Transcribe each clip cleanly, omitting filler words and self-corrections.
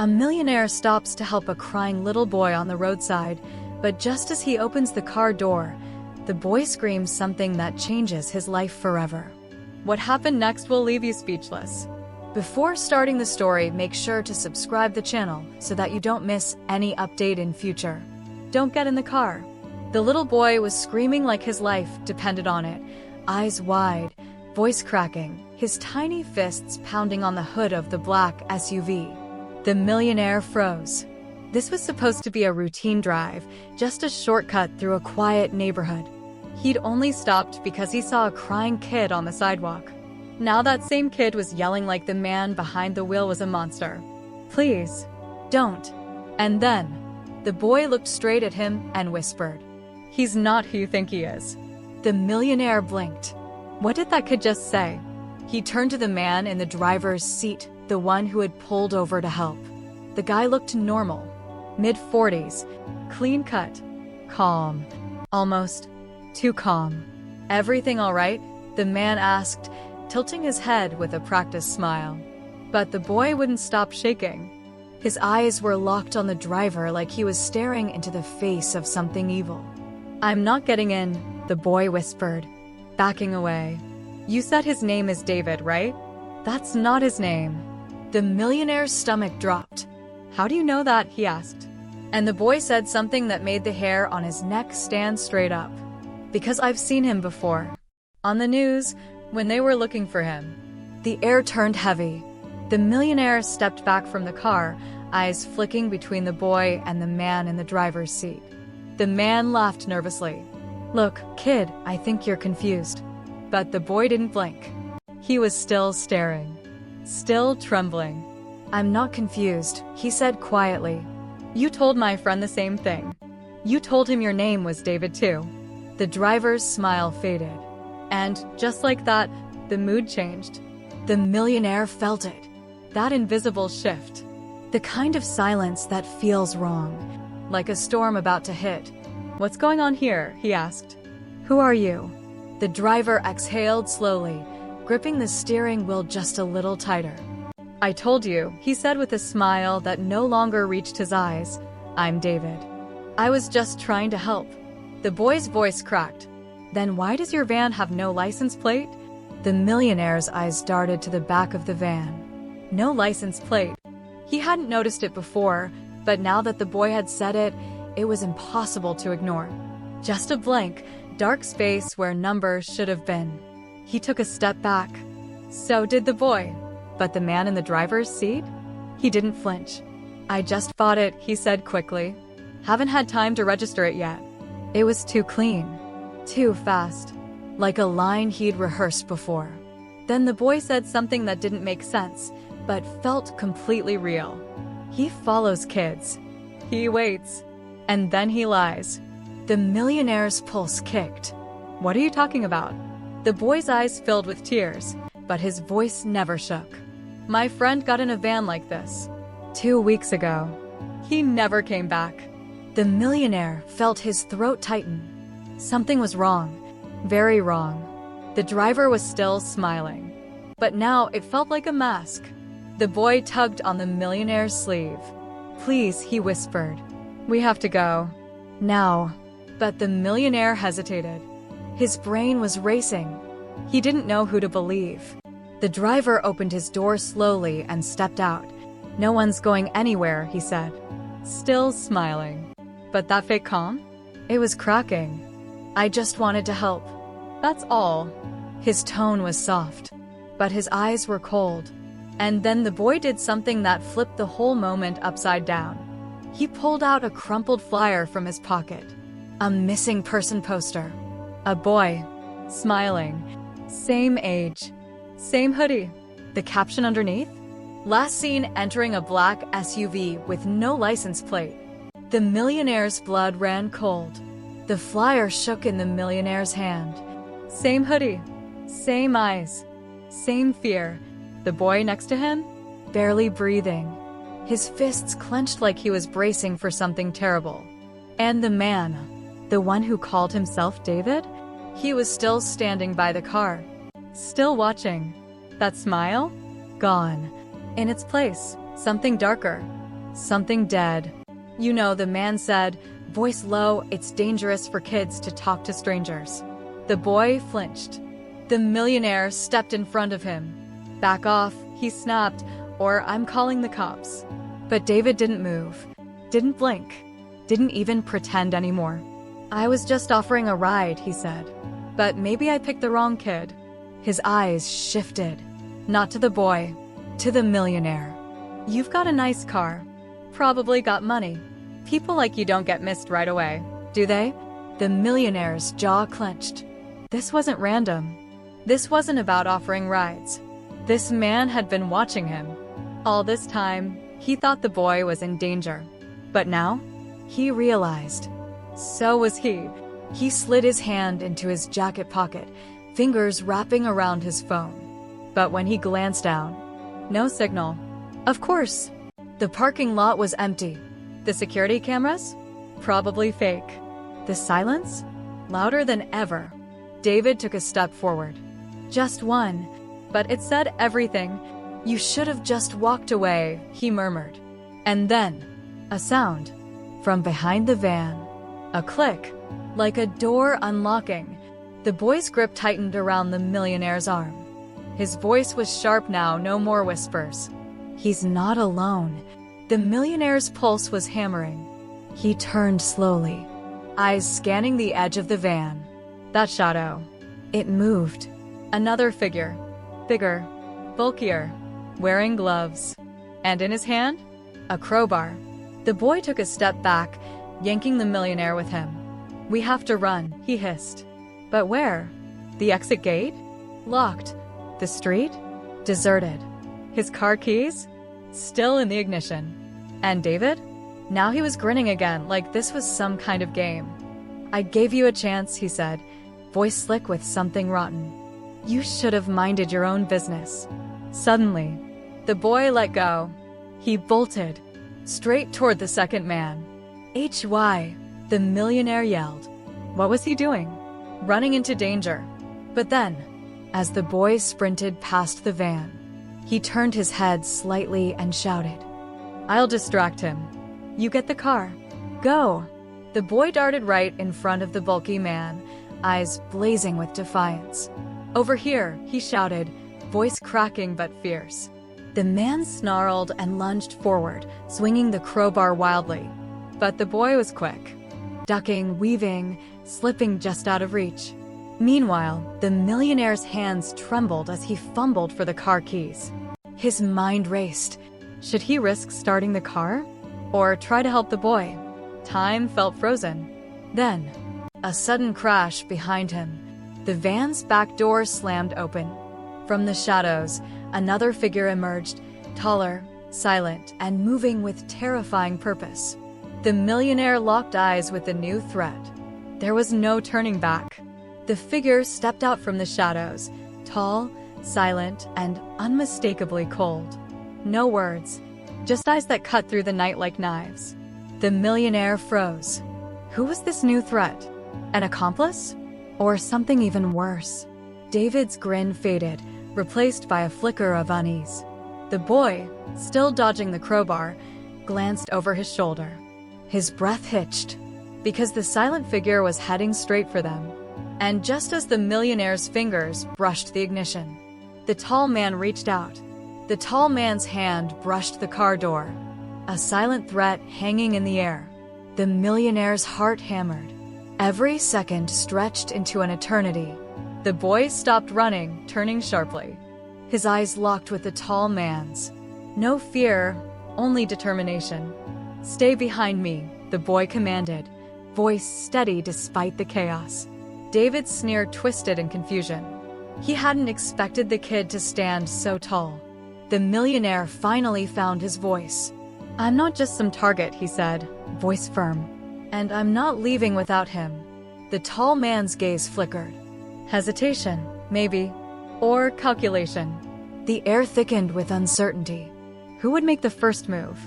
A millionaire stops to help a crying little boy on the roadside, but just as he opens the car door, the boy screams something that changes his life forever. What happened next will leave you speechless. Before starting the story, make sure to subscribe the channel so that you don't miss any update in future. Don't get in the car. The little boy was screaming like his life depended on it, eyes wide, voice cracking, his tiny fists pounding on the hood of the black SUV. The millionaire froze. This was supposed to be a routine drive, just a shortcut through a quiet neighborhood. He'd only stopped because he saw a crying kid on the sidewalk. Now that same kid was yelling like the man behind the wheel was a monster. Please, don't. And then, the boy looked straight at him and whispered, "He's not who you think he is." The millionaire blinked. What did that kid just say? He turned to the man in the driver's seat, the one who had pulled over to help. The guy looked normal, mid-40s, clean cut, calm, almost too calm. "Everything all right?" the man asked, tilting his head with a practiced smile. But the boy wouldn't stop shaking. His eyes were locked on the driver like he was staring into the face of something evil. "I'm not getting in," the boy whispered, backing away. "You said his name is David, right?" "That's not his name." The millionaire's stomach dropped. "How do you know that?" he asked. And the boy said something that made the hair on his neck stand straight up. "Because I've seen him before. On the news, when they were looking for him." The air turned heavy. The millionaire stepped back from the car, eyes flicking between the boy and the man in the driver's seat. The man laughed nervously. "Look, kid, I think you're confused." But the boy didn't blink. He was still staring, still trembling. "I'm not confused," he said quietly. "You told my friend the same thing. You told him your name was David too." The driver's smile faded. And, just like that, the mood changed. The millionaire felt it. That invisible shift. The kind of silence that feels wrong. Like a storm about to hit. "What's going on here?" he asked. "Who are you?" The driver exhaled slowly, gripping the steering wheel just a little tighter. "I told you," he said with a smile that no longer reached his eyes. "I'm David. I was just trying to help." The boy's voice cracked. "Then why does your van have no license plate?" The millionaire's eyes darted to the back of the van. No license plate. He hadn't noticed it before, but now that the boy had said it, it was impossible to ignore. Just a blank, dark space where numbers should have been. He took a step back. So did the boy. But the man in the driver's seat? He didn't flinch. "I just bought it," he said quickly. "Haven't had time to register it yet." It was too clean. Too fast. Like a line he'd rehearsed before. Then the boy said something that didn't make sense, but felt completely real. "He follows kids. He waits. And then he lies." The millionaire's pulse kicked. "What are you talking about?" The boy's eyes filled with tears, but his voice never shook. "My friend got in a van like this 2 weeks ago. He never came back." The millionaire felt his throat tighten. Something was wrong. Very wrong. The driver was still smiling. But now it felt like a mask. The boy tugged on the millionaire's sleeve. "Please," he whispered. "We have to go. Now." But the millionaire hesitated. His brain was racing. He didn't know who to believe. The driver opened his door slowly and stepped out. "No one's going anywhere," he said, still smiling. But that fake calm? It was cracking. "I just wanted to help. That's all." His tone was soft, but his eyes were cold. And then the boy did something that flipped the whole moment upside down. He pulled out a crumpled flyer from his pocket. A missing person poster. A boy, smiling, same age, same hoodie. The caption underneath? "Last seen entering a black SUV with no license plate." The millionaire's blood ran cold. The flyer shook in the millionaire's hand. Same hoodie, same eyes, same fear. The boy next to him? Barely breathing. His fists clenched like he was bracing for something terrible. And the man, the one who called himself David? He was still standing by the car. Still watching. That smile? Gone. In its place, something darker. Something dead. You know, the man said, voice low, it's dangerous for kids to talk to strangers. The boy flinched. The millionaire stepped in front of him. Back off, he snapped, or I'm calling the cops. But David didn't move, didn't blink, didn't even pretend anymore. I was just offering a ride, he said. But maybe I picked the wrong kid. His eyes shifted, not to the boy, to the millionaire. You've got a nice car. Probably got money. People like you don't get missed right away, do they? The millionaire's jaw clenched. This wasn't random. This wasn't about offering rides. This man had been watching him. All this time, he thought the boy was in danger. But now, he realized. So was he. He slid his hand into his jacket pocket, fingers wrapping around his phone. But when he glanced down, no signal. Of course, the parking lot was empty. The security cameras? Probably fake. The silence? Louder than ever. David took a step forward. Just one, but it said everything. You should have just walked away, he murmured. And then, a sound. From behind the van. A click. Like a door unlocking. The boy's grip tightened around the millionaire's arm. His voice was sharp now, no more whispers. He's not alone. The millionaire's pulse was hammering. He turned slowly, eyes scanning the edge of the van. That shadow. It moved. Another figure. Bigger. Bulkier. Wearing gloves. And in his hand? A crowbar. The boy took a step back, yanking the millionaire with him. We have to run, he hissed. But where? The exit gate? Locked. The street? Deserted. His car keys? Still in the ignition. And David? Now he was grinning again, like this was some kind of game. I gave you a chance, he said, voice slick with something rotten. You should have minded your own business. Suddenly, the boy let go. He bolted, straight toward the second man. HY, the millionaire yelled. What was he doing? Running into danger. But then, as the boy sprinted past the van, he turned his head slightly and shouted, I'll distract him. You get the car. Go. The boy darted right in front of the bulky man, eyes blazing with defiance. Over here, he shouted, voice cracking but fierce. The man snarled and lunged forward, swinging the crowbar wildly. But the boy was quick. Ducking, weaving, slipping just out of reach. Meanwhile, the millionaire's hands trembled as he fumbled for the car keys. His mind raced. Should he risk starting the car? Or try to help the boy? Time felt frozen. Then, a sudden crash behind him. The van's back door slammed open. From the shadows, another figure emerged, taller, silent, and moving with terrifying purpose. The millionaire locked eyes with the new threat. There was no turning back. The figure stepped out from the shadows, tall, silent, and unmistakably cold. No words, just eyes that cut through the night like knives. The millionaire froze. Who was this new threat? An accomplice? Or something even worse? David's grin faded, replaced by a flicker of unease. The boy, still dodging the crowbar, glanced over his shoulder. His breath hitched, because the silent figure was heading straight for them. And just as the millionaire's fingers brushed the ignition, the tall man reached out. The tall man's hand brushed the car door, a silent threat hanging in the air. The millionaire's heart hammered. Every second stretched into an eternity. The boy stopped running, turning sharply. His eyes locked with the tall man's. No fear, only determination. Stay behind me, the boy commanded, voice steady despite the chaos. David's sneer twisted in confusion. He hadn't expected the kid to stand so tall. The millionaire finally found his voice. I'm not just some target, he said, voice firm. And I'm not leaving without him. The tall man's gaze flickered. Hesitation, maybe. Or calculation. The air thickened with uncertainty. Who would make the first move?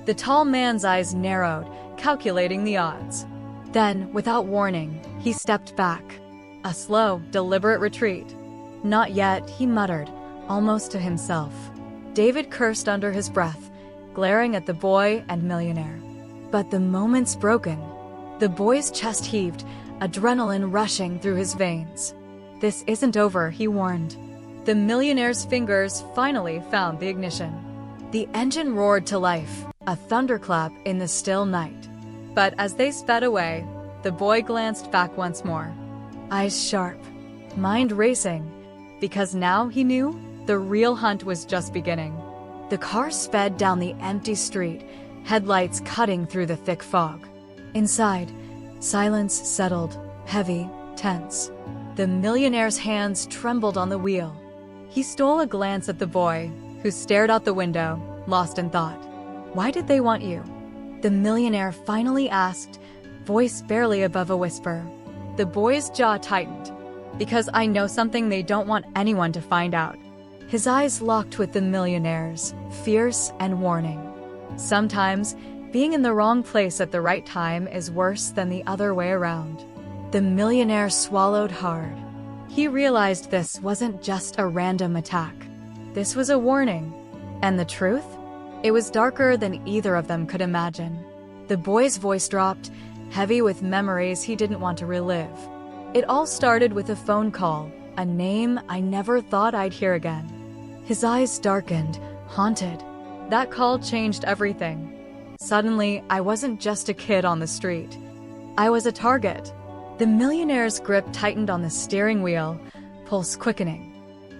The tall man's eyes narrowed, calculating the odds. Then, without warning, he stepped back. A slow, deliberate retreat. Not yet, he muttered, almost to himself. David cursed under his breath. glaring at the boy and Millionaire. But the moment's broken. The boy's chest heaved, adrenaline rushing through his veins. "This isn't over," he warned. The Millionaire's fingers finally found the ignition. The engine roared to life, a thunderclap in the still night. But as they sped away, the boy glanced back once more. Eyes sharp, mind racing, because now he knew the real hunt was just beginning. The car sped down the empty street, headlights cutting through the thick fog. Inside, silence settled, heavy, tense. The Millionaire's hands trembled on the wheel. He stole a glance at the boy, who stared out the window, lost in thought. "Why did they want you?" the Millionaire finally asked, voice barely above a whisper. The boy's jaw tightened. "Because I know something they don't want anyone to find out." His eyes locked with the Millionaire's, fierce and warning. Sometimes, being in the wrong place at the right time is worse than the other way around. The Millionaire swallowed hard. He realized this wasn't just a random attack. This was a warning. And the truth? It was darker than either of them could imagine. The boy's voice dropped, heavy with memories he didn't want to relive. It all started with a phone call, a name I never thought I'd hear again. His eyes darkened, haunted. That call changed everything. Suddenly, I wasn't just a kid on the street. I was a target. The Millionaire's grip tightened on the steering wheel, pulse quickening.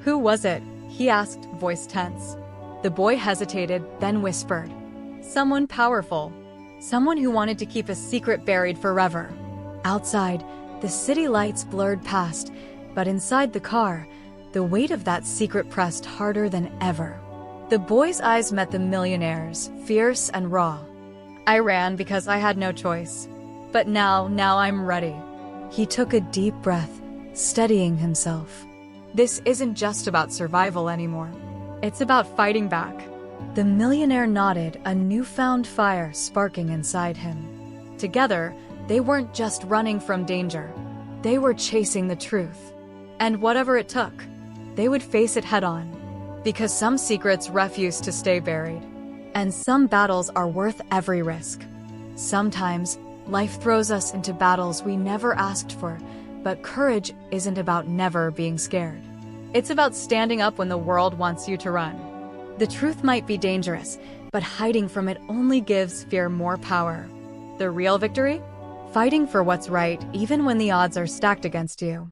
"Who was it?" he asked, voice tense. The boy hesitated, then whispered. "Someone powerful. Someone who wanted to keep a secret buried forever." Outside, the city lights blurred past, but inside the car, the weight of that secret pressed harder than ever. The boy's eyes met the Millionaire's, fierce and raw. "I ran because I had no choice. But now I'm ready." He took a deep breath, steadying himself. "This isn't just about survival anymore. It's about fighting back." The Millionaire nodded, a newfound fire sparking inside him. Together, they weren't just running from danger. They were chasing the truth. And whatever it took, they would face it head-on. Because some secrets refuse to stay buried. And some battles are worth every risk. Sometimes, life throws us into battles we never asked for, but courage isn't about never being scared. It's about standing up when the world wants you to run. The truth might be dangerous, but hiding from it only gives fear more power. The real victory? Fighting for what's right even when the odds are stacked against you.